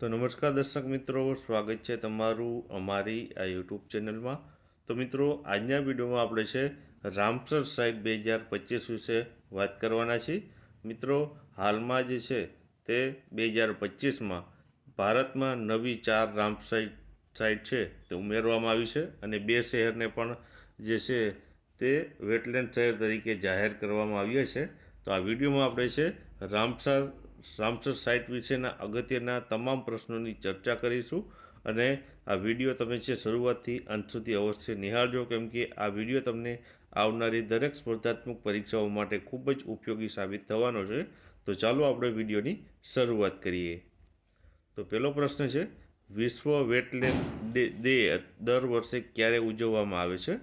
તો નમસ્કાર દર્શક મિત્રો, સ્વાગત છે તમારું અમારી આ યુટ્યુબ ચેનલમાં. તો મિત્રો, આજના વિડીયોમાં આપણે છે રામસર સાઇટ 2025 વિશે વાત કરવાના છીએ. મિત્રો, હાલમાં જે છે તે 2025માં ભારતમાં નવી 4 સાઇટ છે તે ઉમેરવામાં આવી છે અને 2 શહેરને પણ જે છે તે વેટલેન્ડ શહેર તરીકે જાહેર કરવામાં આવ્યા છે. તો આ વિડીયોમાં આપણે છે રામસર સાઇટ વિશેના અગત્યના તમામ પ્રશ્નોની ચર્ચા કરીશું અને આ વિડીયો તમે છે શરૂઆતથી અંત સુધી અવશ્ય નિહાળજો, કેમ કે આ વિડીયો તમને આવનારી દરેક સ્પર્ધાત્મક પરીક્ષાઓ માટે ખૂબ જ ઉપયોગી સાબિત થવાનો છે. તો ચાલો આપણે વિડીયોની શરૂઆત કરીએ. તો પહેલો પ્રશ્ન છે, વિશ્વ વેટલેન્ડ ડે દર વર્ષે ક્યારે ઉજવવામાં આવે છે?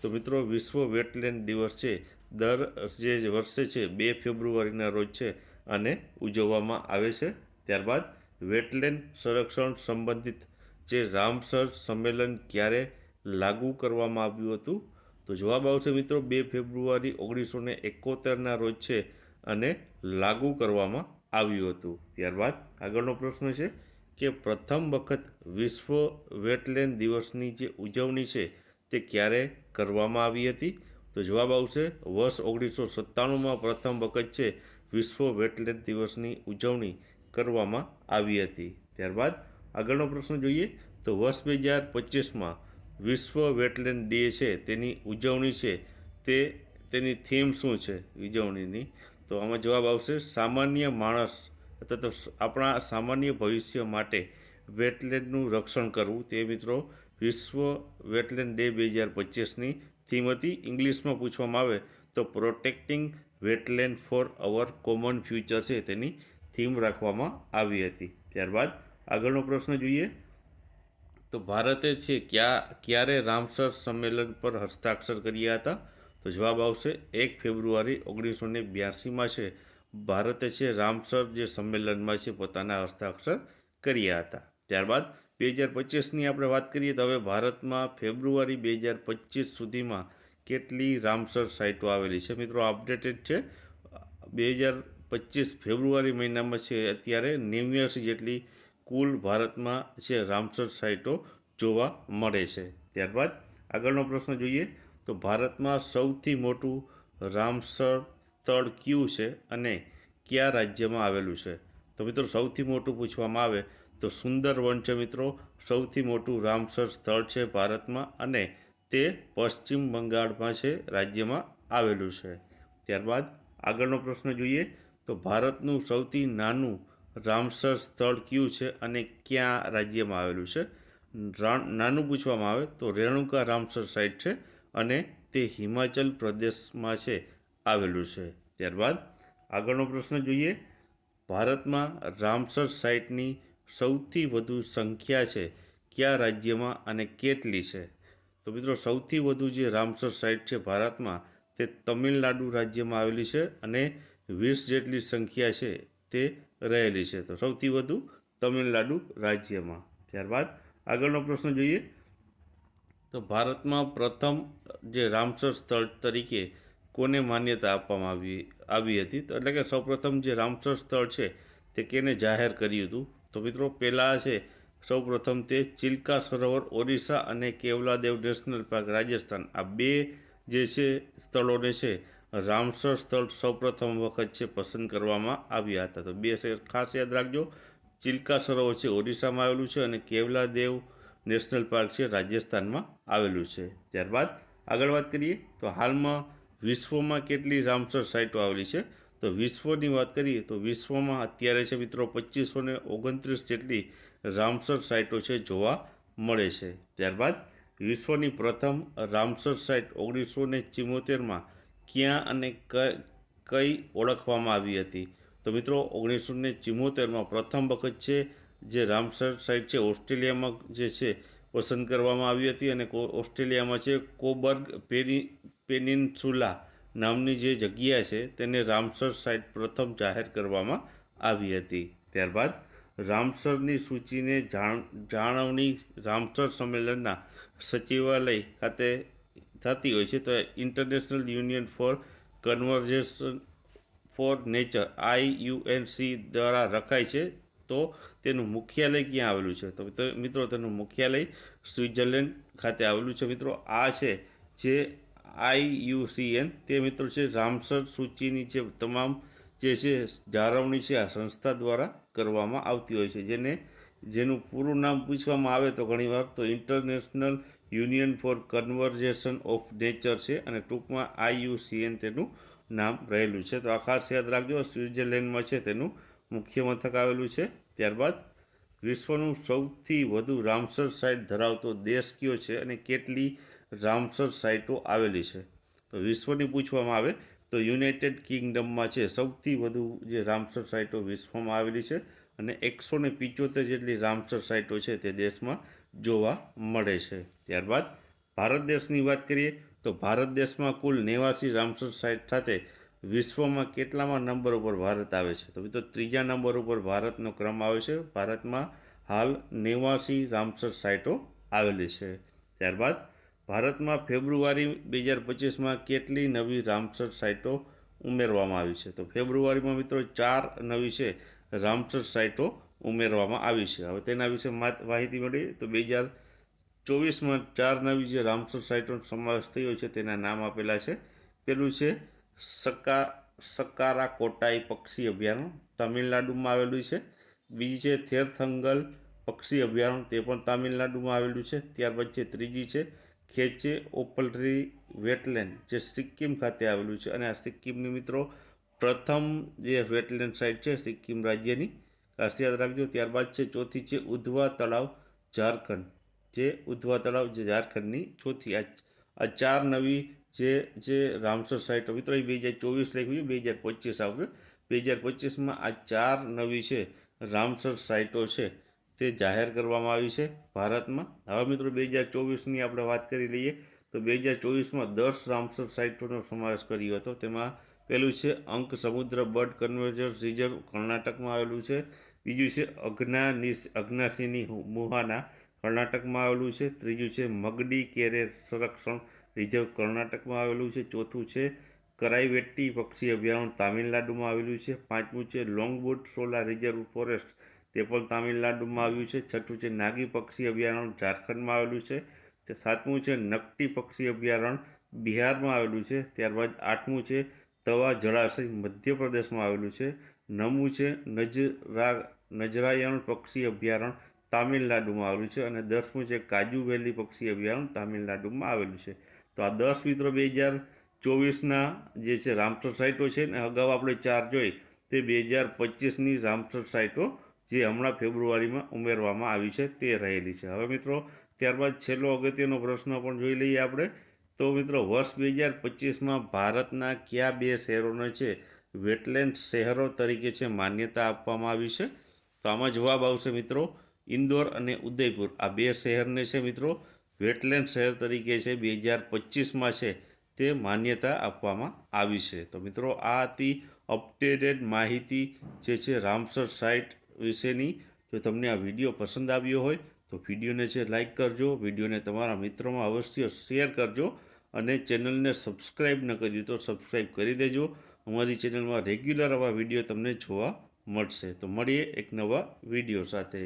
તો મિત્રો, વિશ્વ વેટલેન્ડ દિવસ છે દર જે વર્ષે છે 2 ફેબ્રુઆરીના રોજ છે અને ઉજવવામાં આવે છે. ત્યારબાદ વેટલેન્ડ સંરક્ષણ સંબંધિત જે રામસર સંમેલન ક્યારે લાગુ કરવામાં આવ્યું હતું? તો જવાબ આવશે મિત્રો 2 ફેબ્રુઆરી 1971ના રોજ છે અને લાગુ કરવામાં આવ્યું હતું. ત્યારબાદ આગળનો પ્રશ્ન છે કે પ્રથમ વખત વિશ્વ વેટલેન્ડ દિવસની જે ઉજવણી છે તે ક્યારે કરવામાં આવી હતી? તો જવાબ આવશે વર્ષ 1997માં પ્રથમ વખત છે વિશ્વ વેટલેન્ડ દિવસની ઉજવણી કરવામાં આવી હતી. ત્યારબાદ આગળનો પ્રશ્ન જોઈએ તો વર્ષ 2025માં વિશ્વ વેટલેન્ડ ડે છે તેની ઉજવણી છે તેની થીમ શું છે ઉજવણીની? તો આમાં જવાબ આવશે સામાન્ય માણસ અથવા તો આપણા સામાન્ય ભવિષ્ય માટે વેટલેન્ડનું રક્ષણ કરવું. તે મિત્રો વિશ્વ વેટલેન્ડ ડે 2025ની થીમ હતી. ઇંગ્લિશમાં પૂછવામાં આવે તો પ્રોટેક્ટિંગ વેટલેન્ડ ફોર અવર કોમન ફ્યુચર છે તેની થીમ રાખવામાં આવી હતી. ત્યારબાદ આગળનો પ્રશ્ન જોઈએ તો ભારતે છે ક્યારે રામસર સંમેલન પર હસ્તાક્ષર કર્યા હતા? તો જવાબ આવશે 1 ફેબ્રુઆરી 1982માં છે ભારતે છે રામસર જે સંમેલનમાં છે પોતાના હસ્તાક્ષર કર્યા હતા. ત્યારબાદ 2025ની આપણે વાત કરીએ તો હવે ભારતમાં ફેબ્રુઆરી 2025 સુધીમાં કેટલી રામસર સાઇટો આવેલી છે? મિત્રો, અપડેટેડ છે 2025 ફેબ્રુઆરી મહિનામાં છે અત્યારે 89 જેટલી કુલ ભારતમાં છે રામસર સાઇટો જોવા મળે છે. ત્યારબાદ આગળનો પ્રશ્ન જોઈએ તો ભારતમાં સૌથી મોટું રામસર સ્થળ કયું છે અને કયા રાજ્યમાં આવેલું છે? તો મિત્રો, સૌથી મોટું પૂછવામાં આવે તો સુંદરવન છે મિત્રો સૌથી મોટું રામસર સ્થળ છે ભારતમાં અને તે પશ્ચિમ બંગાળમાં છે રાજ્યમાં આવેલું છે. ત્યારબાદ આગળનો પ્રશ્ન જોઈએ તો ભારતનું સૌથી નાનું રામસર સ્થળ કયું છે અને ક્યાં રાજ્યમાં આવેલું છે? નાનું પૂછવામાં આવે તો રેણુકા રામસર સાઇટ છે અને તે હિમાચલ પ્રદેશમાં છે આવેલું છે. ત્યારબાદ આગળનો પ્રશ્ન જોઈએ ભારતમાં રામસર સાઇટની સૌથી વધુ સંખ્યા છે કયા રાજ્યમાં અને કેટલી છે? તો મિત્રો, સૌથી વધુ જે રામસર સાઇટ છે ભારતમાં તે તમિલનાડુ રાજ્યમાં આવેલી છે અને 20 જેટલી સંખ્યા છે તે રહેલી છે. તો સૌથી વધુ તમિલનાડુ રાજ્યમાં. ત્યારબાદ આગળનો પ્રશ્ન જોઈએ તો ભારતમાં પ્રથમ જે રામસર સ્થળ તરીકે કોને માન્યતા આપવામાં આવી હતી? તો એટલે કે સૌપ્રથમ જે રામસર સ્થળ છે તે કેને જાહેર કર્યું હતું? તો મિત્રો, પહેલાં છે સૌપ્રથમ તે ચિલ્કા સરોવર ઓરિસ્સા અને કેવલાદેવ નેશનલ પાર્ક રાજસ્થાન, આ 2 જે છે સ્થળોને છે રામસર સ્થળ સૌપ્રથમ વખત છે પસંદ કરવામાં આવ્યા હતા. તો 2 શહેર ખાસ યાદ રાખજો, ચિલ્કા સરોવર છે ઓરિસ્સામાં આવેલું છે અને કેવલાદેવ નેશનલ પાર્ક છે રાજસ્થાનમાં આવેલું છે. ત્યારબાદ આગળ વાત કરીએ તો હાલમાં વિશ્વમાં કેટલી રામસર સાઇટો આવેલી છે? તો વિશ્વની વાત કરીએ તો વિશ્વમાં અત્યારે છે મિત્રો 2529 જેટલી રામસર સાઇટો છે જોવા મળે છે. ત્યારબાદ વિશ્વની પ્રથમ રામસર સાઇટ 1974માં ક્યાં અને કઈ ઓળખવામાં આવી હતી? તો મિત્રો, 1974માં પ્રથમ વખત છે જે રામસર સાઇટ છે ઓસ્ટ્રેલિયામાં જે છે પસંદ કરવામાં આવી હતી અને ઓસ્ટ્રેલિયામાં છે કોબર્ગ પેનિનસુલા નામની જે જગ્યા છે તેને રામસર સાઇટ પ્રથમ જાહેર કરવામાં આવી હતી. ત્યારબાદ રામસરની સૂચિને જાળવણી રામસર સંમેલનના સચિવાલય ખાતે થતી હોય છે. તો international union for conservation for nature IUNC દ્વારા રખાય છે તો તેનું મુખ્યાલય ક્યાં આવેલું છે? તો મિત્રો તેનું મુખ્યાલય સ્વિટ્ઝરલેન્ડ ખાતે આવેલું છે. મિત્રો આ છે જે IUCN તે મિત્રો છે રામસર સૂચિની જે તમામ જે છે જાળવણી છે આ સંસ્થા દ્વારા કરવામાં આવતી હોય છે, જેનું પૂરું નામ પૂછવામાં આવે તો ઘણીવાર તો international union for conservation of nature છે, અને ટૂંકમાં IUCN તેનું નામ રહેલું છે. તો આ ખાસ યાદ રાખજો, સ્વિટ્ઝરલેન્ડમાં છે તેનું મુખ્ય મથક આવેલું છે. ત્યારબાદ વિશ્વનું સૌથી વધુ રામસર સાઇટ ધરાવતો દેશ કયો છે અને કેટલી રામસર સાઇટો આવેલી છે? તો વિશ્વની પૂછવામાં આવે તો યુનાઇટેડ કિંગડમમાં છે સૌથી વધુ જે રામસર સાઇટો વિશ્વમાં આવેલી છે, અને 175 જેટલી રામસર સાઇટો છે તે દેશમાં જોવા મળે છે. ત્યારબાદ ભારત દેશની વાત કરીએ તો ભારત દેશમાં કુલ 89 રામસર સાઇટ સાથે વિશ્વમાં કેટલામાં નંબર ઉપર ભારત આવે છે? તો મિત્રો ત્રીજા નંબર ઉપર ભારતનો ક્રમ આવે છે. ભારતમાં હાલ 89 રામસર સાઇટો આવેલી છે. ત્યારબાદ ભારતમાં ફેબ્રુઆરી 2025માં કેટલી નવી રામસર સાઇટો ઉમેરવામાં આવી છે? તો ફેબ્રુઆરીમાં મિત્રો 4 નવી છે રામસર સાઇટો ઉમેરવામાં આવી છે. હવે તેના વિશે માહિતી મળી તો 2024માં 4 નવી જે રામસર સાઇટોનો સમાવેશ થયો છે તેના નામ આપેલા છે. પેલું છે સકારાકોટાઈ પક્ષી અભયારણ્ય, તમિલનાડુમાં આવેલું છે. બીજી છે થેરથંગલ પક્ષી અભયારણ્ય, તે પણ તમિલનાડુમાં આવેલું છે. ત્યારબાદ છે ત્રીજી છે ખેચે ઓપલરી વેટલેન્ડ, જે સિક્કિમ ખાતે આવેલું છે, અને આ સિક્કિમની મિત્રો પ્રથમ જે વેટલેન્ડ સાઇટ છે સિક્કિમ રાજ્યની, ખાસ યાદ રાખજો. ત્યારબાદ છે ચોથી છે ઉધવા તળાવ ઝારખંડ, જે ઉધવા તળાવ જે ઝારખંડની ચોથી. આ 4 નવી જે રામસર સાઇટો મિત્રો એ 2024 લખ્યું છે, 2025 આવશે. 2025માં આ 4 નવી છે રામસર સાઇટો છે તે જાહેર કરવામાં આવી છે ભારતમાં. હવે મિત્રો 2024ની આપણે વાત કરી લઈએ તો 2024માં 10 રામસર સાઇટોનો સમાવેશ કર્યો હતો. તેમાં પહેલું છે અંક સમુદ્ર બર્ડ કન્ઝર્વેશન રિઝર્વ, કર્ણાટકમાં આવેલું છે. બીજું છે અગ્નાસિની મુહાના, કર્ણાટકમાં આવેલું છે. ત્રીજું છે મગડી કેરે સંરક્ષણ રિઝર્વ, કર્ણાટકમાં આવેલું છે. ચોથું છે કરાઈવેટ્ટી પક્ષી અભયારણ્ય, તામિલનાડુમાં આવેલું છે. પાંચમું છે લોંગબુટ સોલા રિઝર્વ ફોરેસ્ટ, તે પણ તામિલનાડુમાં આવ્યું છે. છઠ્ઠું છે નાગી પક્ષી અભયારણ્ય, ઝારખંડમાં આવેલું છે. સાતમું છે નકટી પક્ષી અભયારણ્ય, બિહારમાં આવેલું છે. ત્યારબાદ આઠમું છે તવા જળાશય, મધ્યપ્રદેશમાં આવેલું છે. નવમું છે નજરાયણ પક્ષી અભયારણ્ય, તામિલનાડુમાં આવેલું છે. અને 10મું છે કાજુ વેલી પક્ષી અભયારણ્ય, તામિલનાડુમાં આવેલું છે. તો આ 10 મિત્રો 2024ના જે છે રામસર સાઇટો છે ને, અગાઉ આપણે 4 જોઈ તે 2025ની રામસર સાઇટો જે હમણાં ફેબ્રુઆરીમાં ઉમેરવામાં આવી છે તે રહેલી છે. હવે મિત્રો ત્યારબાદ છેલ્લો અગત્યનો પ્રશ્ન પણ જોઈ લઈએ આપણે. તો મિત્રો વર્ષ 2025માં ભારતના કયા 2 શહેરોને છે વેટલેન્ડ શહેરો તરીકે છે માન્યતા આપવામાં આવી છે? તો આમાં જવાબ આવશે મિત્રો ઇન્દોર અને ઉદયપુર. આ 2 શહેરને છે મિત્રો વેટલેન્ડ શહેર તરીકે છે 2025માં છે તે માન્યતા આપવામાં આવી છે. તો મિત્રો આ હતી અપડેટેડ માહિતી જે છે રામસર સાઇટ વિશેની. જો તમને આ વિડીયો પસંદ આવ્યો હોય તો વિડીયોને છે લાઇક કરજો, વિડીયોને તમારા મિત્રોમાં અવશ્ય શેર કરજો, અને ચેનલને સબસ્ક્રાઈબ ન કર્યું તો સબસ્ક્રાઈબ કરી દેજો. અમારી ચેનલમાં રેગ્યુલર આવા વિડીયો તમને જોવા મળશે. તો મળીએ એક નવા વિડીયો સાથે.